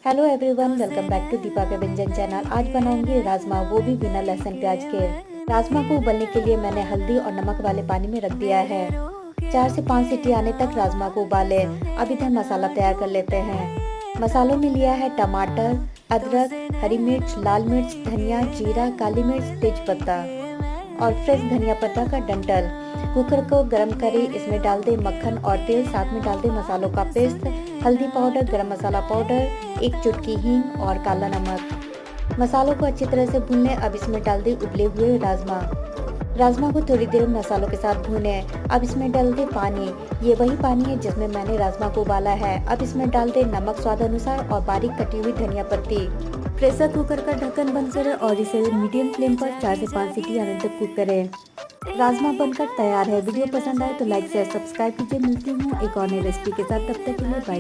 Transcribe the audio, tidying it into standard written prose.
Hello everyone, welcome back to Deepa के व्यंजन channel. आज बनाऊंगी राजमा, वो भी बिना लहसुन प्याज के। राजमा को उबलने के लिए मैंने हल्दी और नमक वाले पानी में रख दिया है। 4 से 5 सीटी आने तक राजमा को उबाले। अब इधर मसाला तैयार कर लेते हैं। मसालों में लिया है टमाटर, अदरक, हरी मिर्च, लाल मिर्च, धनिया, जीरा, काली मिर्च, तेज पत्ता और फ्रेश धनिया पत्ता का डंठल। कुकर को गरम करें, इसमें डाल दें मक्खन और तेल, साथ में डाल दें मसालों का पेस्ट, हल्दी पाउडर, गरम मसाला पाउडर, 1 चुटकी हींग और काला नमक। मसालों को अच्छी तरह से भून लें। अब इसमें डाल दें उबले हुए राजमा को थोड़ी देर मसालों के साथ भूनें। अब इसमें डाल दें पानी। ये वही पानी है जिसमें मैंने राजमा को उबाला है। अब इसमें डाल दें नमक स्वाद अनुसार और बारीक कटी हुई धनिया पत्ती। प्रेशर कुकर का ढक्कन बंद करें और इसे मीडियम फ्लेम पर 4 से 5 सीटी आने तक कुक करें। राजमा बनकर तैयार है। वीडियो पसंद आए तो लाइक शेयर सब्सक्राइब कीजिए। मिलती हूँ एक और नई रेसिपी के साथ, तब तक के लिए बाय।